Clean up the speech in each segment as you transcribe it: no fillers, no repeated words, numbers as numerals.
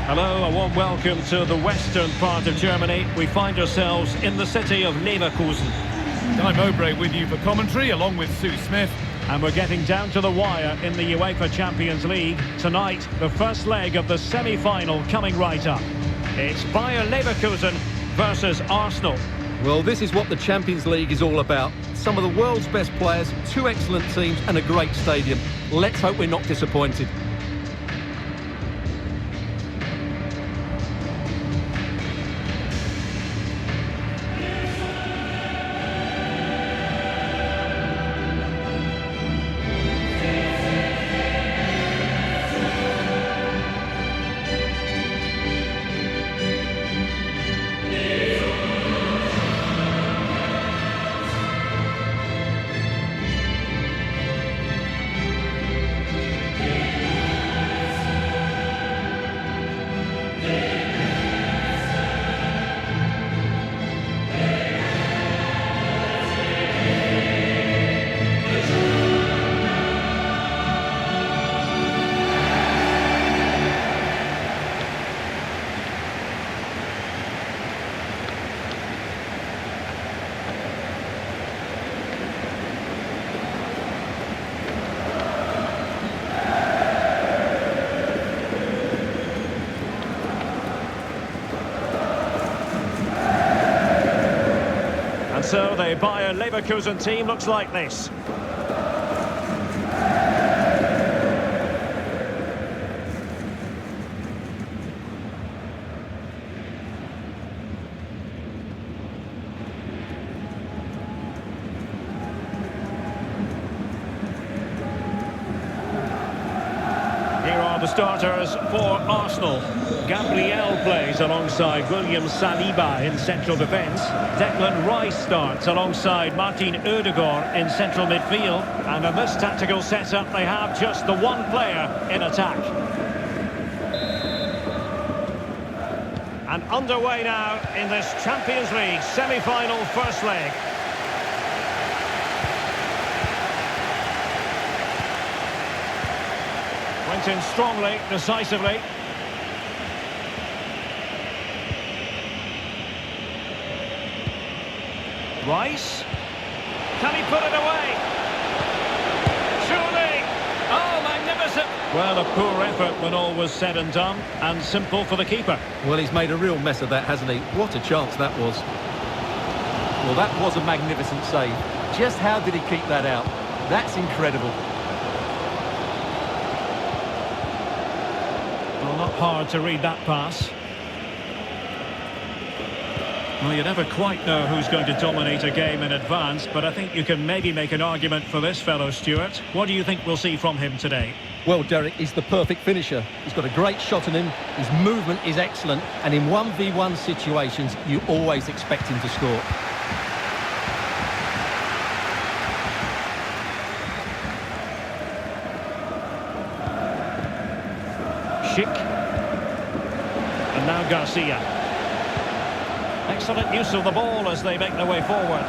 Hello, a warm welcome to the western part of Germany. We find ourselves in the city of Leverkusen. I'm Mowbray with you for commentary, along with Sue Smith. And we're getting down to the wire in the UEFA Champions League. Tonight, the first leg of the semi-final coming right up. It's Bayer Leverkusen versus Arsenal. Well, this is what the Champions League is all about. Some of the world's best players, two excellent teams and a great stadium. Let's hope we're not disappointed. So the Bayer Leverkusen team looks like this. Here are the starters for Arsenal. Gabriel plays alongside William Saliba in central defence. Declan Rice starts alongside Martin Ødegaard in central midfield. And in this tactical setup, they have just the one player in attack. And underway now in this Champions League semi-final first leg. Went in strongly, decisively. Rice. Can he put it away? Surely! Oh, magnificent! Well, a poor effort when all was said and done, and simple for the keeper. Well, he's made a real mess of that, hasn't he? What a chance that was. Well, that was a magnificent save. Just how did he keep that out? That's incredible. Well, not hard to read that pass. Well, you never quite know who's going to dominate a game in advance, but I think you can maybe make an argument for this fellow, Stuart. What do you think we'll see from him today? Well, Derek, he's the perfect finisher. He's got a great shot in him, his movement is excellent, and in 1v1 situations, you always expect him to score. Schick. And now Garcia. Excellent use of the ball as they make their way forward.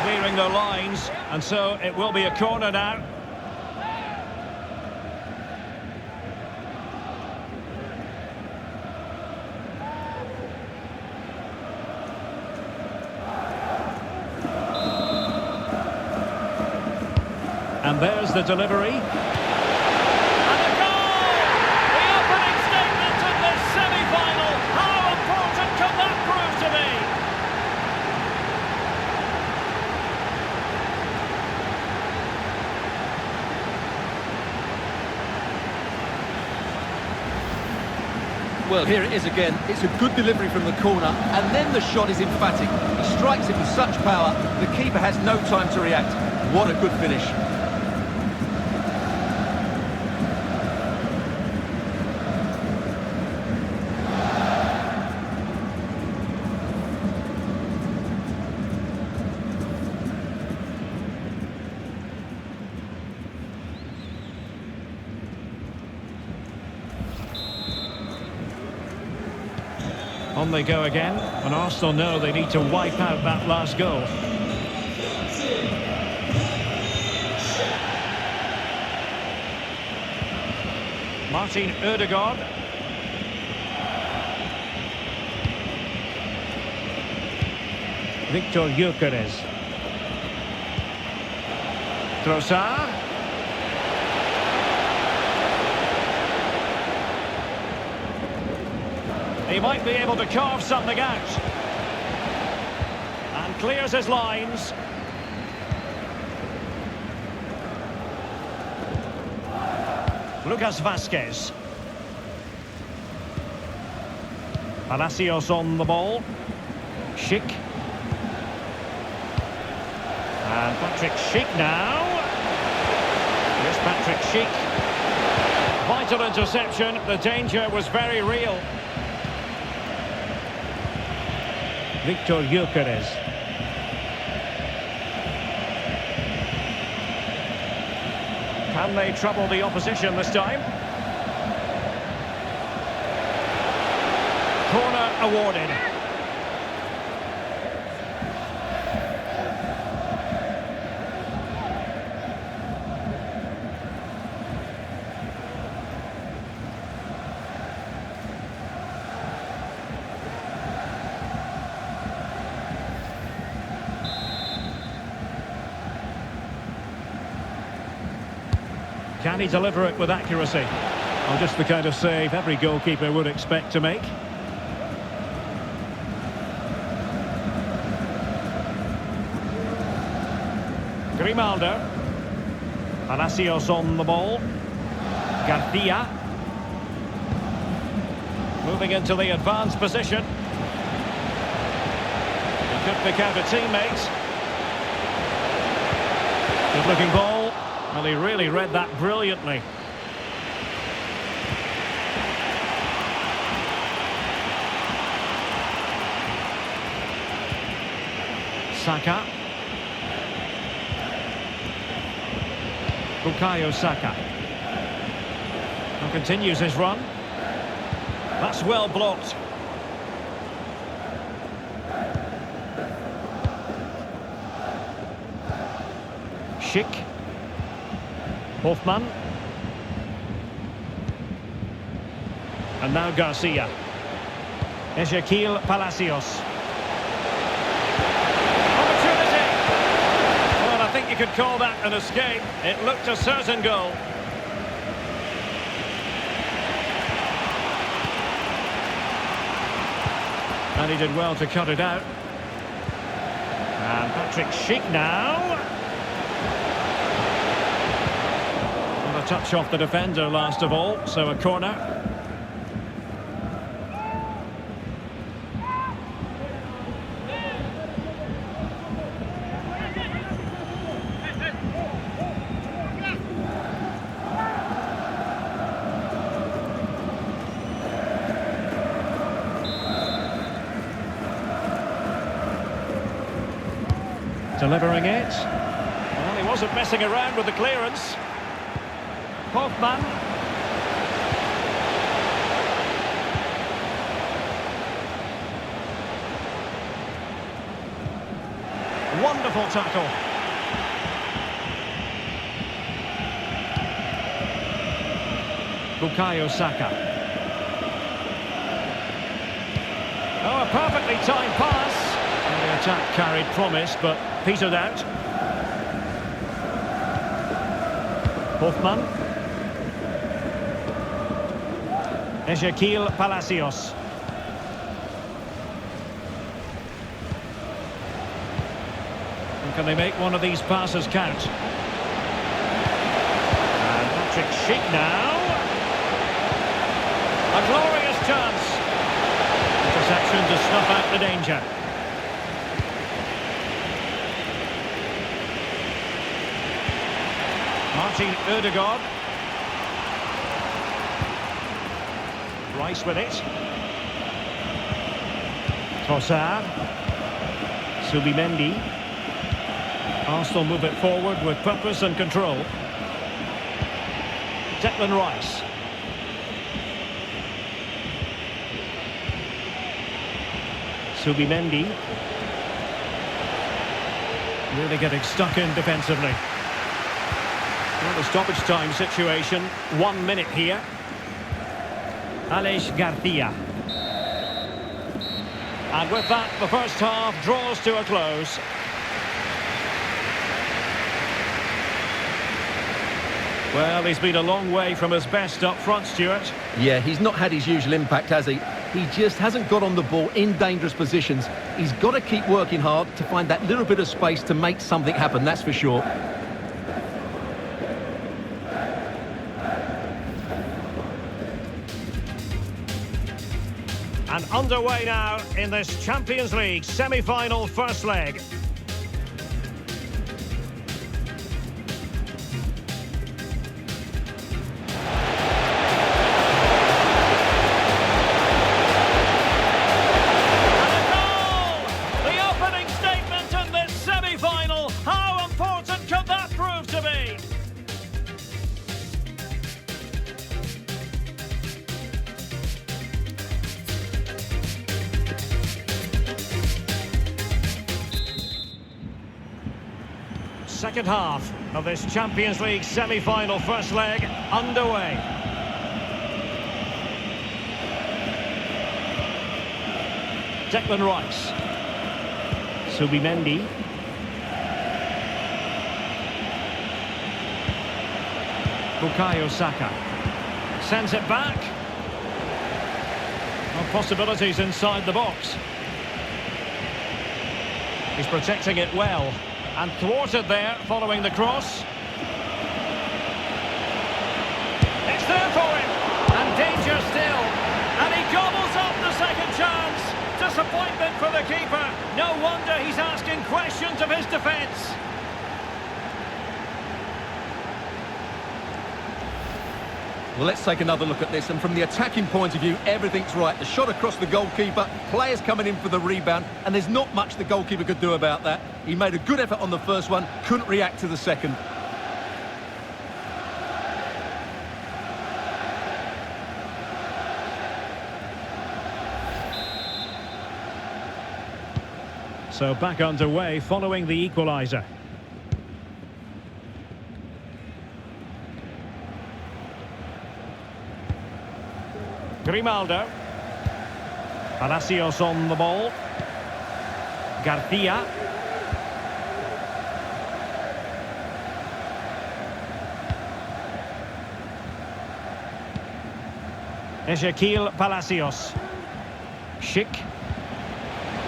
Clearing their lines, and so it will be a corner now. And there's the delivery. Well, here it is again. It's a good delivery from the corner, and then the shot is emphatic. He strikes it with such power, the keeper has no time to react. What a good finish. On they go again, and Arsenal know they need to wipe out that last goal. Martin Ødegaard. Victor Gyökeres. Trossard. He might be able to carve something out. And clears his lines. Lucas Vazquez. Palacios on the ball. Schick. And Patrick Schick now. Here's Patrick Schick. Vital interception. The danger was very real. Victor Gyökeres. Can they trouble the opposition this time? Corner awarded. Can he deliver it with accuracy? Oh, just the kind of save every goalkeeper would expect to make. Grimaldo. Palacios on the ball. Garcia. Moving into the advanced position. He could pick out a teammate. Good looking ball. Well, he really read that brilliantly. Saka. Bukayo Saka. And continues his run. That's well blocked. Schick. Hofmann. And now Garcia. Ezequiel Palacios. Opportunity! Well, I think you could call that an escape. It looked a certain goal. And he did well to cut it out. And Patrick Schick now. A touch off the defender last of all, so a corner. Delivering it. Well, he wasn't messing around with the clearance. Hofmann. Wonderful tackle. Bukayo Saka. Oh, a perfectly timed pass. And the attack carried promise, but petered out. Hofmann. Ezequiel Palacios. And can they make one of these passes count? And Patrick Schick now. A glorious chance. Interception to snuff out the danger. Martin Ødegaard. Rice with it. Trossard. Subimendi. Arsenal move it forward with purpose and control. Declan Rice. Subimendi. Really getting stuck in defensively. Well, the stoppage time situation, 1 minute here. Aleix Garcia. And with that, the first half draws to a close. Well, he's been a long way from his best up front, Stuart. Yeah, he's not had his usual impact, has he? He just hasn't got on the ball in dangerous positions. He's got to keep working hard to find that little bit of space to make something happen, that's for sure. And underway now in this Champions League semi-final first leg. Second half of this Champions League semi-final first leg underway. Declan Rice. Subimendi. Bukayo Saka. Sends it back. No possibilities inside the box. He's protecting it well. And thwarted there following the cross. It's there for him. And danger still. And he gobbles up the second chance. Disappointment for the keeper. No wonder he's asking questions of his defence. Well, let's take another look at this, and from the attacking point of view, everything's right. The shot across the goalkeeper, players coming in for the rebound, and there's not much the goalkeeper could do about that. He made a good effort on the first one, couldn't react to the second. So back underway following the equaliser. Grimaldo. Palacios on the ball. Garcia. Ezequiel Palacios. Schick.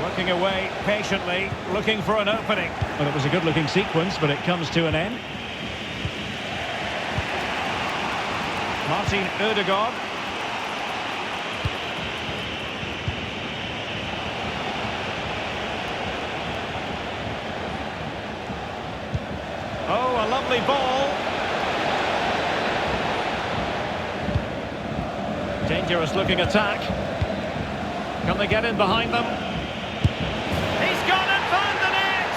Working away patiently, looking for an opening. Well, it was a good-looking sequence, but it comes to an end. Martin Ødegaard. Oh, a lovely ball. Dangerous-looking attack. Can they get in behind them? He's gone and found the net!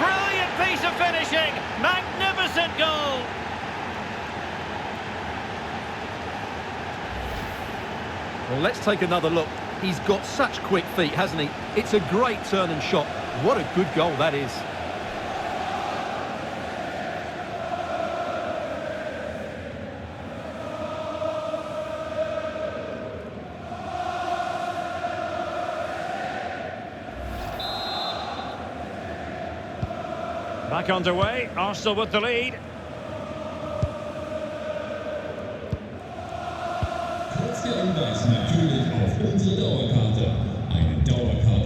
Brilliant piece of finishing! Magnificent goal! Well, let's take another look. He's got such quick feet, hasn't he? It's a great turn and shot. What a good goal that is. Back underway, Arsenal with the lead.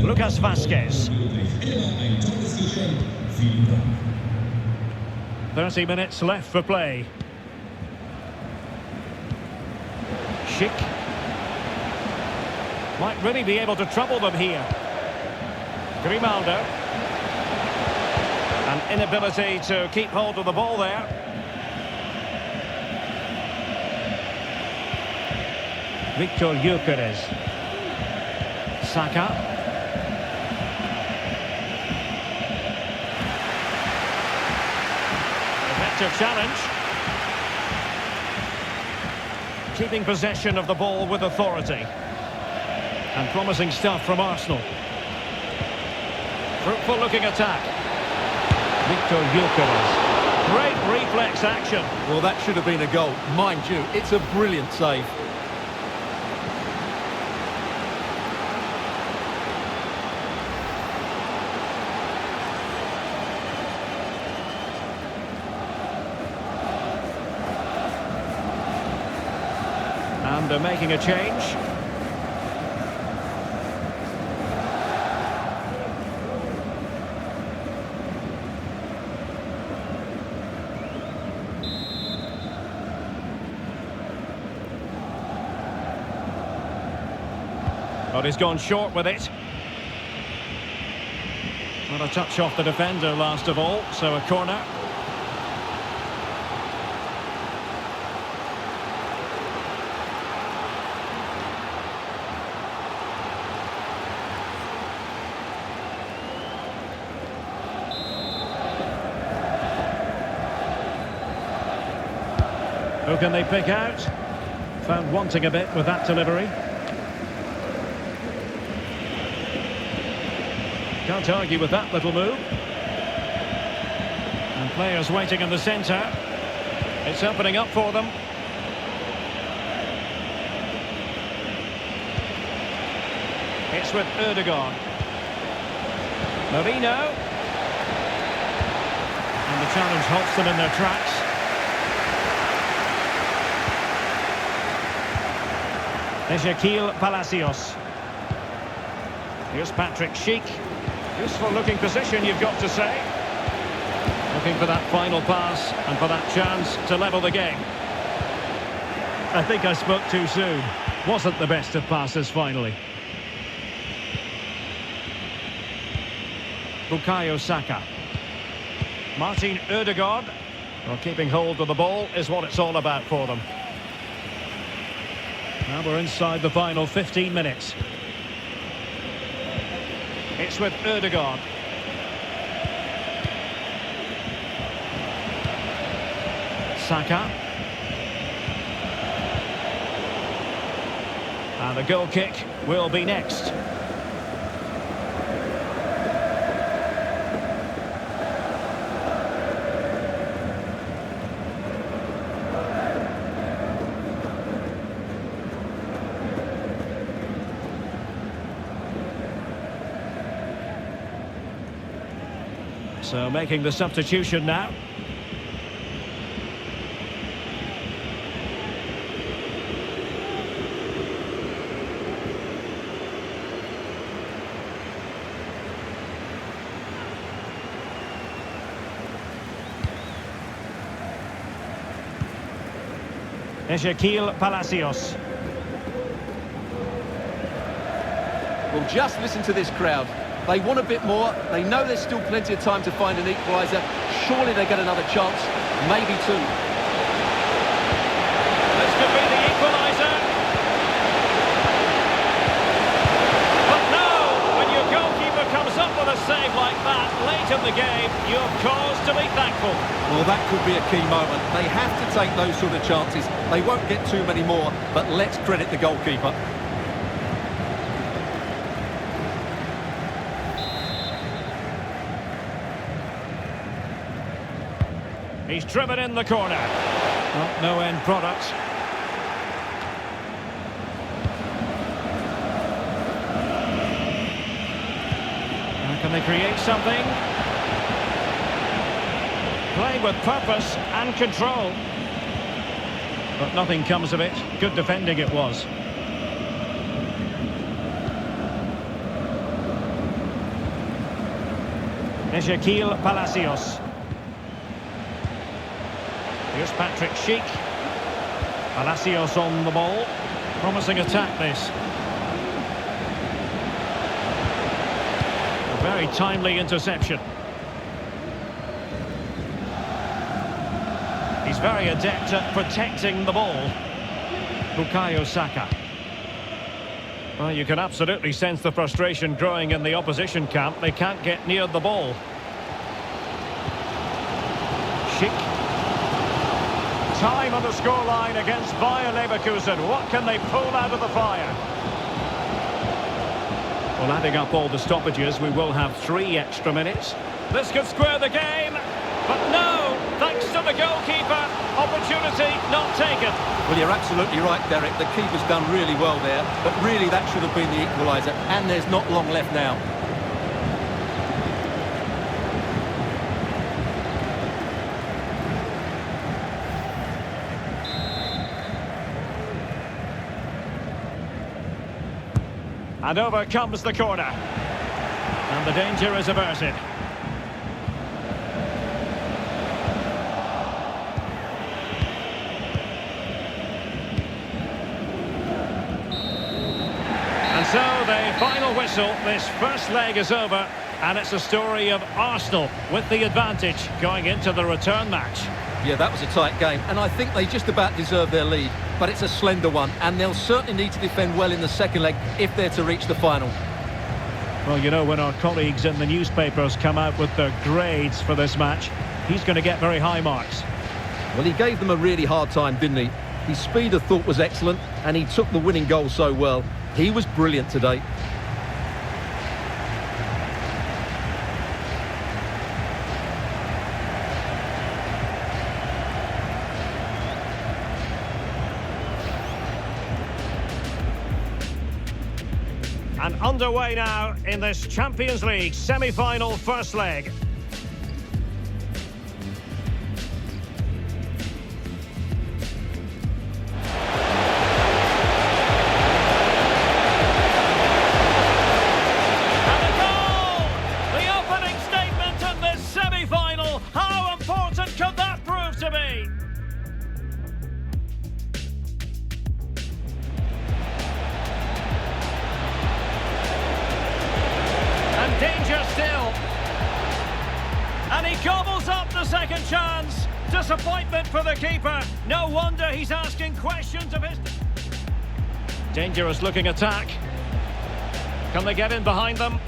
Lucas Vazquez. 30 minutes left for play. Schick. Might really be able to trouble them here. Grimaldo. An inability to keep hold of the ball there. Victor Gyökeres. Saka. Effective challenge. Keeping possession of the ball with authority. And promising stuff from Arsenal. Fruitful looking attack. Victor Gyökeres. Great reflex action. Well, that should have been a goal. Mind you, it's a brilliant save. And they're making a change. But he's gone short with it. Not a touch off the defender last of all, so a corner. Who can they pick out? Found wanting a bit with that delivery. Can't argue with that little move. And players waiting in the centre. It's opening up for them. It's with Ødegaard. Marino. And the challenge halts them in their tracks. Ezequiel Palacios. Here's Patrick Schick. Useful looking position, you've got to say. Looking for that final pass and for that chance to level the game. I think I spoke too soon. Wasn't the best of passes finally. Bukayo Saka. Martin Ødegaard. Well, keeping hold of the ball is what it's all about for them. Now we're inside the final 15 minutes. It's with Ødegaard. Saka. And the goal kick will be next. So making the substitution now. Ezequiel Palacios. Well, just listen to this crowd. They want a bit more. They know there's still plenty of time to find an equaliser. Surely they get another chance, maybe two. This could be the equaliser. But no, when your goalkeeper comes up with a save like that late in the game, you're cause to be thankful. Well, that could be a key moment. They have to take those sort of chances. They won't get too many more, but let's credit the goalkeeper. He's driven in the corner. Well, no end product. Now can they create something? Playing with purpose and control. But nothing comes of it. Good defending it was. Ezequiel Palacios. Here's Patrick Schick. Palacios on the ball. Promising attack this. A very timely interception. He's very adept at protecting the ball. Bukayo Saka. Well, you can absolutely sense the frustration growing in the opposition camp. They can't get near the ball. Schick. Time on the scoreline against Bayer Leverkusen. What can they pull out of the fire? Well, adding up all the stoppages, we will have 3 extra minutes. This could square the game, but no, thanks to the goalkeeper, opportunity not taken. Well, you're absolutely right, Derek. The keeper's done really well there, but really that should have been the equaliser, and there's not long left now. And over comes the corner. And the danger is averted. And so the final whistle, this first leg is over, and it's a story of Arsenal with the advantage going into the return match. Yeah, that was a tight game, and I think they just about deserve their lead, but it's a slender one, and they'll certainly need to defend well in the second leg if they're to reach the final. Well, you know, when our colleagues in the newspapers come out with their grades for this match, he's going to get very high marks. Well, he gave them a really hard time, didn't he? His speed, I thought, was excellent, and he took the winning goal so well. He was brilliant today. And underway now in this Champions League semi-final first leg. Danger still. And he gobbles up the second chance. Disappointment for the keeper. No wonder he's asking questions of his... Dangerous looking attack. Can they get in behind them?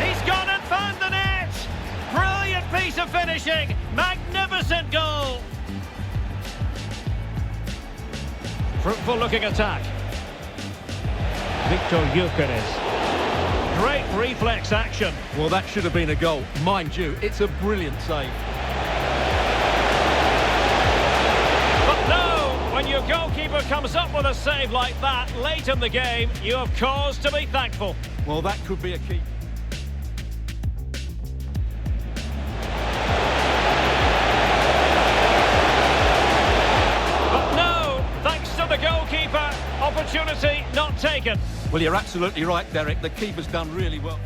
He's gone and found the net. Brilliant piece of finishing. Magnificent goal. Fruitful looking attack. Victor Gyökeres. Great reflex action. Well, that should have been a goal. Mind you, it's a brilliant save. But no, when your goalkeeper comes up with a save like that late in the game, you have cause to be thankful. Well, that could be a key. But no, thanks to the goalkeeper, opportunity not taken. Well, you're absolutely right, Derek. The keeper's done really well.